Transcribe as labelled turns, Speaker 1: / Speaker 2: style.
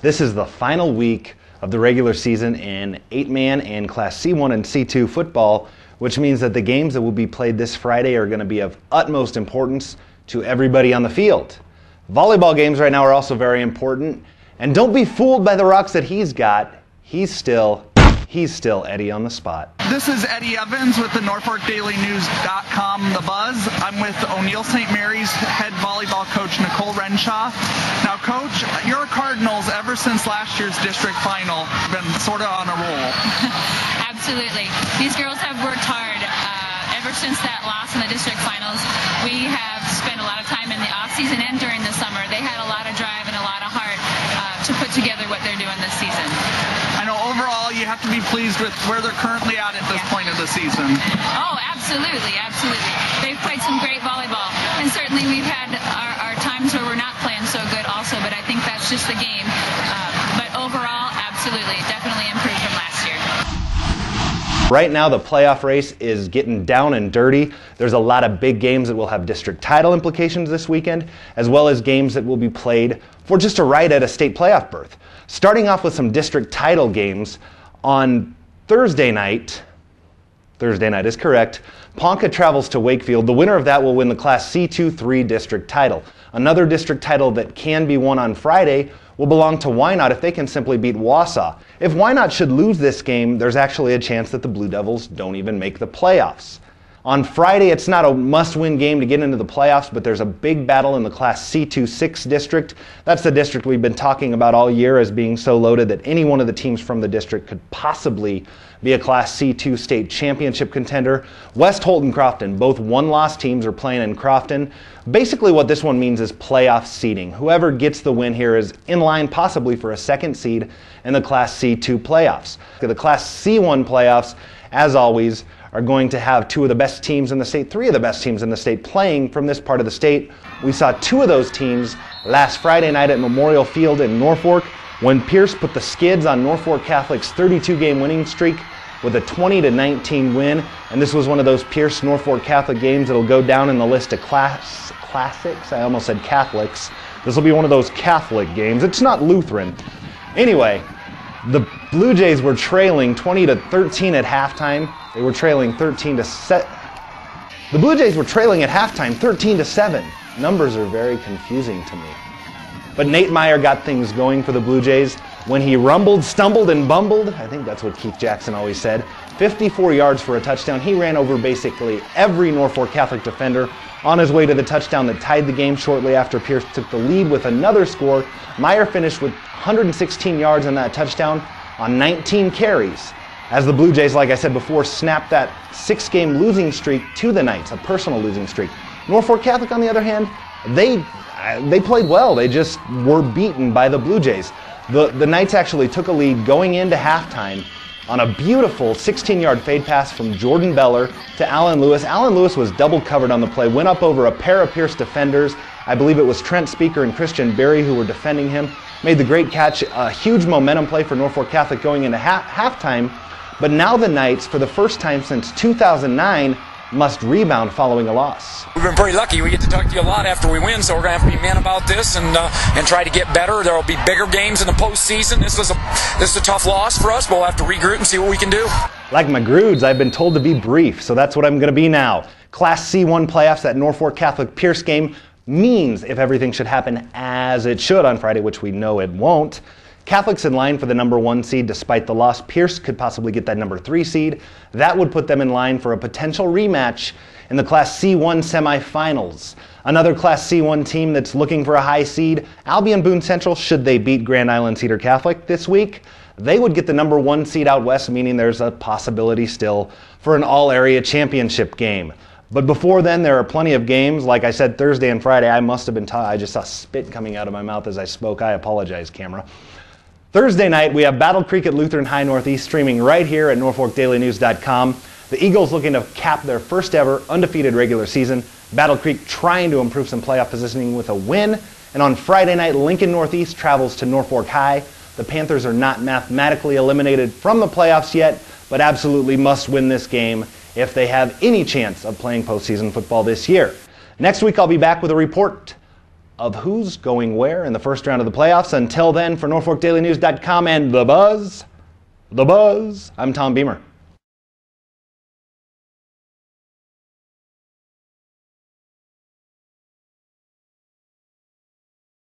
Speaker 1: This is the final week of the regular season in 8-man and Class C1 and C2 football, which means that the games that will be played this Friday are going to be of utmost importance to everybody on the field. Volleyball games right now are also very important, and don't be fooled by the rocks that he's got. He's still Eddie on the spot.
Speaker 2: This is Eddie Evans with the NorfolkDailyNews.com, The Buzz. I'm with O'Neill St. Mary's head volleyball coach, Nicole Renshaw. Now, Coach, your Cardinals, ever since last year's district final, been sort of on a roll.
Speaker 3: Absolutely. These girls have worked hard. Ever since that loss in the district finals, we have spent a lot of time in the off-season and during the summer. They had a lot of drive and a lot of heart to put together what they're doing this season.
Speaker 2: I know overall you have to be pleased with where they're currently at this point of the season.
Speaker 3: Oh, absolutely, absolutely. They've played some great volleyball, and certainly we've had our times where we're not playing so good also, but I think that's just the game. But overall, absolutely, definitely improved from last year.
Speaker 1: Right now, the playoff race is getting down and dirty. There's a lot of big games that will have district title implications this weekend, as well as games that will be played for just a right at a state playoff berth. Starting off with some district title games on Thursday night is correct, Ponca travels to Wakefield. The winner of that will win the Class C2-3 district title. Another district title that can be won on Friday will belong to Wynot if they can simply beat Wausau. If Wynot should lose this game, there's actually a chance that the Blue Devils don't even make the playoffs. On Friday, it's not a must-win game to get into the playoffs, but there's a big battle in the Class C2-6 district. That's the district we've been talking about all year as being so loaded that any one of the teams from the district could possibly be a Class C2 state championship contender. West Holt and Crofton, both one-loss teams, are playing in Crofton. Basically what this one means is playoff seeding. Whoever gets the win here is in line possibly for a second seed in the Class C2 playoffs. The Class C1 playoffs, as always, are going to have two of the best teams in the state, three of the best teams in the state playing from this part of the state. We saw two of those teams last Friday night at Memorial Field in Norfolk when Pierce put the skids on Norfolk Catholic's 32-game winning streak with a 20-19 win. And this was one of those Pierce-Norfolk Catholic games that'll go down in the list of classics. I almost said Catholics. This will be one of those Catholic games. It's not Lutheran. Anyway, the Blue Jays were trailing 20-13 at halftime. They were trailing 13-7. The Blue Jays were trailing at halftime 13-7. Numbers are very confusing to me. But Nate Meier got things going for the Blue Jays when he rumbled, stumbled, and bumbled. I think that's what Keith Jackson always said. 54 yards for a touchdown. He ran over basically every Norfolk Catholic defender on his way to the touchdown that tied the game shortly after Pierce took the lead with another score. Meier finished with 116 yards on that touchdown on 19 carries. As the Blue Jays, like I said before, snapped that 6-game losing streak to the Knights, a personal losing streak. Norfolk Catholic, on the other hand, they played well. They just were beaten by the Blue Jays. The Knights actually took a lead going into halftime on a beautiful 16-yard fade pass from Jordan Beller to Alan Lewis. Alan Lewis was double covered on the play, went up over a pair of Pierce defenders. I believe it was Trent Speaker and Christian Berry who were defending him. Made the great catch, a huge momentum play for Norfolk Catholic going into halftime. But now the Knights, for the first time since 2009, must rebound following a loss.
Speaker 4: We've been pretty lucky. We get to talk to you a lot after we win, so we're going to have to be men about this and try to get better. There will be bigger games in the postseason. This is a tough loss for us, but we'll have to regroup and see what we can do.
Speaker 1: Like my Groods, I've been told to be brief, so that's what I'm going to be now. Class C1 playoffs, that Norfolk Catholic Pierce game means if everything should happen as it should on Friday, which we know it won't, Catholic's in line for the number 1 seed despite the loss. Pierce could possibly get that number 3 seed. That would put them in line for a potential rematch in the Class C1 semifinals. Another Class C1 team that's looking for a high seed, Albion Boone Central, should they beat Grand Island Cedar Catholic this week, they would get the number 1 seed out west, meaning there's a possibility still for an all-area championship game. But before then, there are plenty of games. Like I said, Thursday and Friday, I must have been I just saw spit coming out of my mouth as I spoke. I apologize, camera. Thursday night, we have Battle Creek at Lutheran High Northeast streaming right here at NorfolkDailyNews.com. The Eagles looking to cap their first ever undefeated regular season. Battle Creek trying to improve some playoff positioning with a win. And on Friday night, Lincoln Northeast travels to Norfolk High. The Panthers are not mathematically eliminated from the playoffs yet, but absolutely must win this game if they have any chance of playing postseason football this year. Next week, I'll be back with a report of who's going where in the first round of the playoffs. Until then, for NorfolkDailyNews.com and The Buzz, I'm Tom Beamer.